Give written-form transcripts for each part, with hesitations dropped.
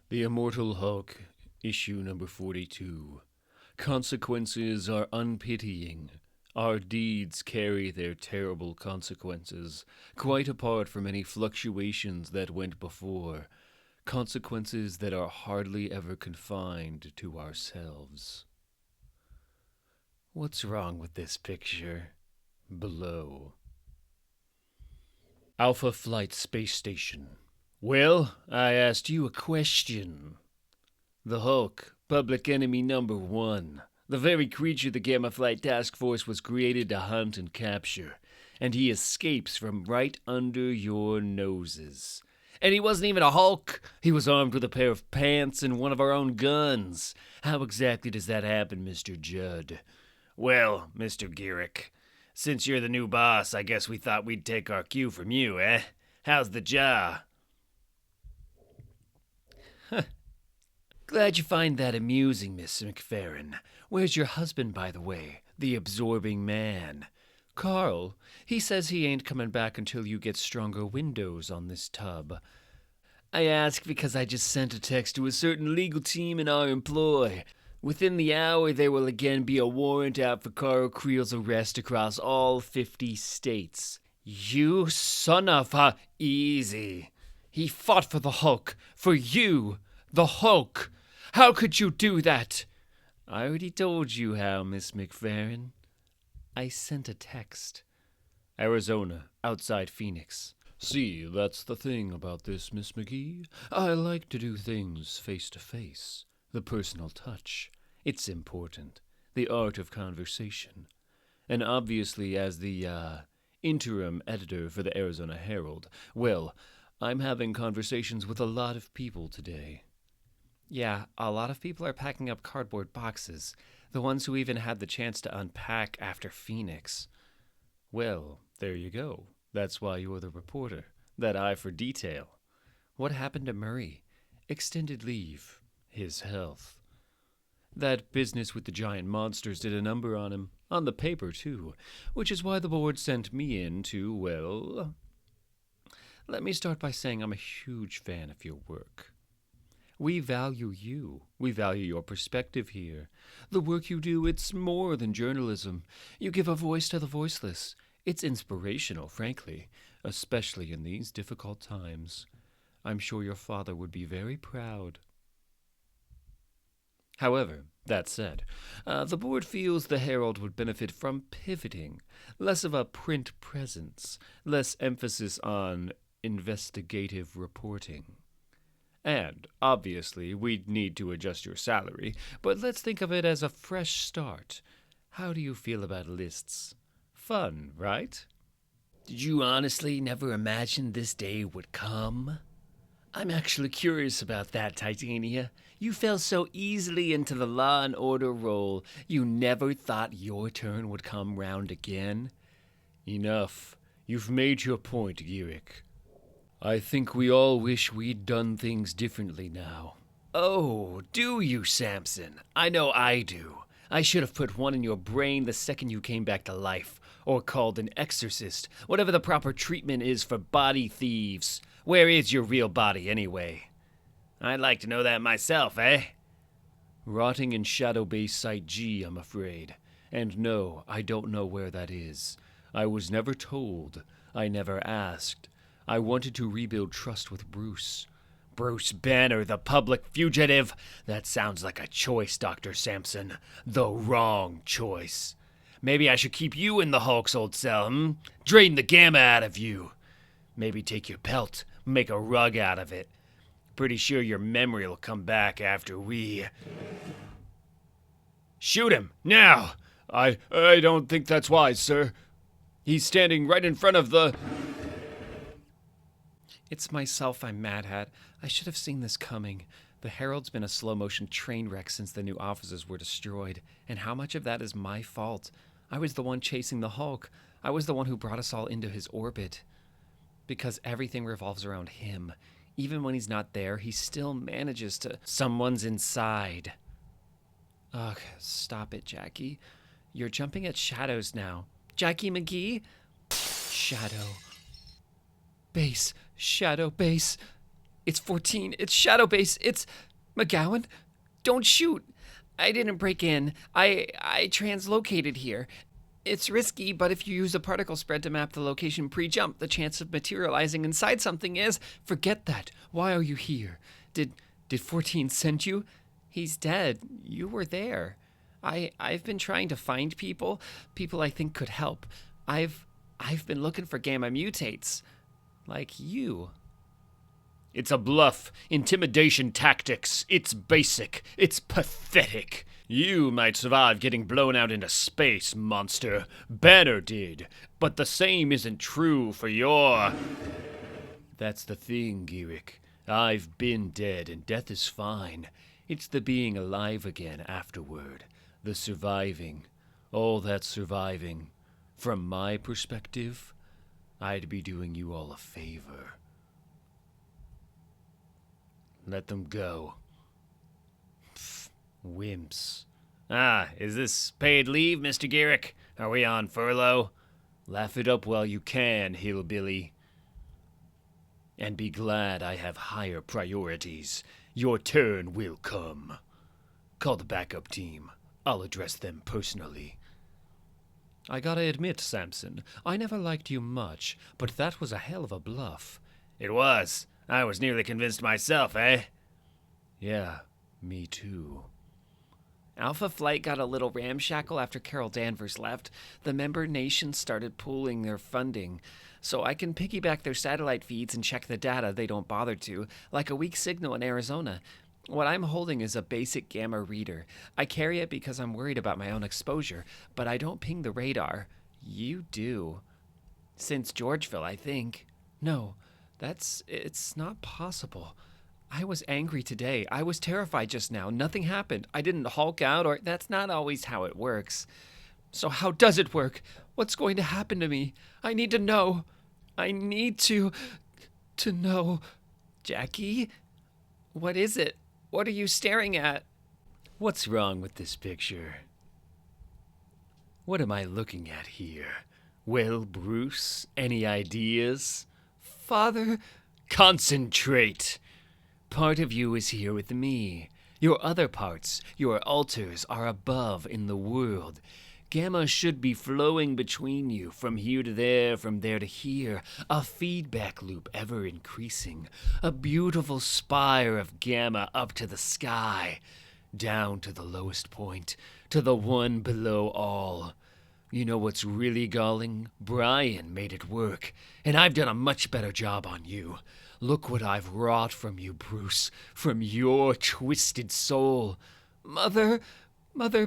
The Immortal Hulk, issue number 42. Consequences are unpitying. Our deeds carry their terrible consequences, quite apart from any fluctuations that went before. Consequences that are hardly ever confined to ourselves. What's wrong with this picture? Below. Alpha Flight Space Station. Well, I asked you a question. The Hulk, public enemy number one. The very creature the Gamma Flight Task Force was created to hunt and capture. And he escapes from right under your noses. And he wasn't even a Hulk. He was armed with a pair of pants and one of our own guns. How exactly does that happen, Mr. Judd? Well, Mr. Garrick, since you're the new boss, I guess we thought we'd take our cue from you, eh? How's the jaw? Glad you find that amusing, Miss McFerrin. Where's your husband, by the way? The absorbing man. Carl, he says he ain't coming back until you get stronger windows on this tub. I ask because I just sent a text to a certain legal team in our employ. Within the hour, there will again be a warrant out for Carl Creel's arrest across all 50 states. You son of a... Easy. He fought for the Hulk. For you, the Hulk. How could you do that? I already told you how, Miss McFerrin. I sent a text. Arizona, outside Phoenix. See, that's the thing about this, Miss McGee. I like to do things face to face. The personal touch. It's important. The art of conversation. And obviously, as the, interim editor for the Arizona Herald, well, I'm having conversations with a lot of people today. Yeah, a lot of people are packing up cardboard boxes. The ones who even had the chance to unpack after Phoenix. Well, there you go. That's why you're the reporter. That eye for detail. What happened to Murray? Extended leave. His health. That business with the giant monsters did a number on him. On the paper, too. Which is why the board sent me in to, well... Let me start by saying I'm a huge fan of your work. We value you. We value your perspective here. The work you do, it's more than journalism. You give a voice to the voiceless. It's inspirational, frankly, especially in these difficult times. I'm sure your father would be very proud. However, that said, the board feels the Herald would benefit from pivoting, less of a print presence, less emphasis on investigative reporting. And, obviously, we'd need to adjust your salary, but let's think of it as a fresh start. How do you feel about lists? Fun, right? Did you honestly never imagine this day would come? I'm actually curious about that, Titania. You fell so easily into the law and order role, you never thought your turn would come round again? Enough. You've made your point, Garrick. I think we all wish we'd done things differently now. Oh, do you, Samson? I know I do. I should have put one in your brain the second you came back to life, or called an exorcist, whatever the proper treatment is for body thieves. Where is your real body, anyway? I'd like to know that myself, eh? Rotting in Shadow Base Site G, I'm afraid. And no, I don't know where that is. I was never told. I never asked. I wanted to rebuild trust with Bruce. Bruce Banner, the public fugitive? That sounds like a choice, Dr. Sampson. The wrong choice. Maybe I should keep you in the Hulk's old cell, Drain the gamma out of you. Maybe take your pelt, make a rug out of it. Pretty sure your memory will come back after we... Shoot him, now! I don't think that's wise, sir. He's standing right in front of the... It's myself I'm mad at. I should have seen this coming. The Herald's been a slow-motion train wreck since the new offices were destroyed, and how much of that is my fault? I was the one chasing the Hulk. I was the one who brought us all into his orbit. Because everything revolves around him. Even when he's not there, he still manages to... Someone's inside. Ugh, stop it, Jackie. You're jumping at shadows now. Jackie McGee? Shadow. Base. Shadow base. It's 14. It's Shadow Base. It's McGowan. Don't shoot. I didn't break in. I translocated here. It's risky, but if you use a particle spread to map the location pre-jump, the chance of materializing inside something is... Forget that. Why are you here? Did 14 send you? He's dead. You were there. I've been trying to find people I think could help. I've been looking for gamma mutates. Like you. It's a bluff. Intimidation tactics. It's basic. It's pathetic. You might survive getting blown out into space, monster. Banner did. But the same isn't true for your... That's the thing, Gearick. I've been dead, and death is fine. It's the being alive again afterward. The surviving. All that surviving. From my perspective, I'd be doing you all a favor. Let them go. Pfft, wimps. Is this paid leave, Mr. Gearick? Are we on furlough? Laugh it up while you can, hillbilly. And be glad I have higher priorities. Your turn will come. Call the backup team. I'll address them personally. I gotta admit, Samson, I never liked you much, but that was a hell of a bluff. It was. I was nearly convinced myself, eh? Yeah, me too. Alpha Flight got a little ramshackle after Carol Danvers left. The member nations started pooling their funding. So I can piggyback their satellite feeds and check the data they don't bother to, like a weak signal in Arizona. What I'm holding is a basic gamma reader. I carry it because I'm worried about my own exposure, but I don't ping the radar. You do. Since Georgeville, I think. No, it's not possible. I was angry today. I was terrified just now. Nothing happened. I didn't hulk out, or that's not always how it works. So how does it work? What's going to happen to me? I need to know. I need to know. Jackie? What is it? What are you staring at? What's wrong with this picture? What am I looking at here? Well, Bruce, any ideas? Father? Concentrate! Part of you is here with me. Your other parts, your alters, are above in the world. Gamma should be flowing between you, from here to there, from there to here, a feedback loop ever increasing, a beautiful spire of gamma up to the sky, down to the lowest point, to the one below all. You know what's really galling? Brian made it work, and I've done a much better job on you. Look what I've wrought from you, Bruce, from your twisted soul. Mother,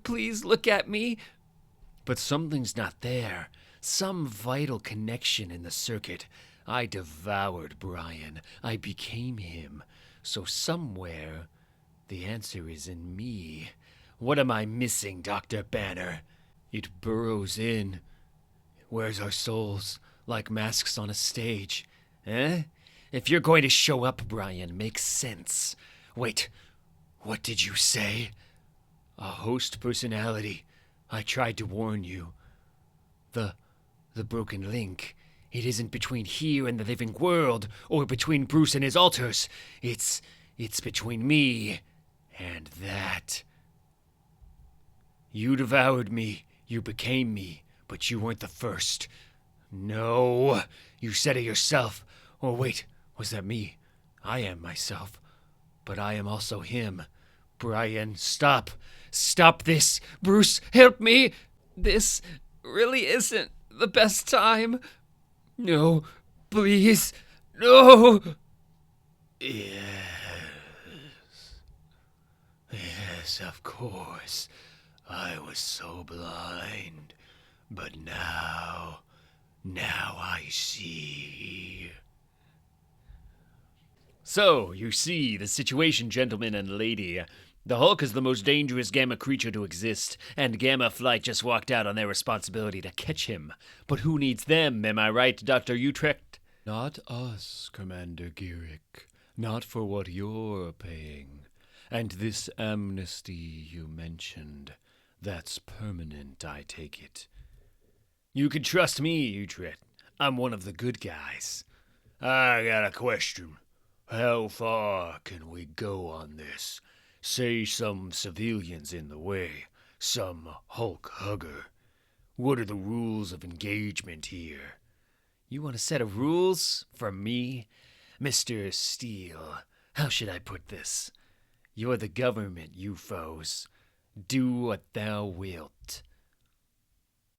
please look at me. But something's not there. Some vital connection in the circuit. I devoured Brian. I became him. So somewhere, the answer is in me. What am I missing, Dr. Banner? It burrows in. Where's our souls? Like masks on a stage. Eh? If you're going to show up, Brian, make sense. Wait, what did you say? A host personality. I tried to warn you. The broken link. It isn't between here and the living world, or between Bruce and his alters. It's between me and that. You devoured me. You became me, but you weren't the first. No, you said it yourself. Or wait, was that me? I am myself, but I am also him. Brian, stop. Stop this. Bruce, help me. This really isn't the best time. No, please. No. Yes. Yes, of course. I was so blind. But now I see. So, you see the situation, gentlemen and lady. The Hulk is the most dangerous Gamma creature to exist, and Gamma Flight just walked out on their responsibility to catch him. But who needs them, am I right, Dr. Utrecht? Not us, Commander Gearick. Not for what you're paying. And this amnesty you mentioned, that's permanent, I take it. You can trust me, Utrecht. I'm one of the good guys. I got a question. How far can we go on this? Say some civilians in the way, some Hulk hugger. What are the rules of engagement here? You want a set of rules from me? Mr. Steele, how should I put this? You're the government, you foes. Do what thou wilt.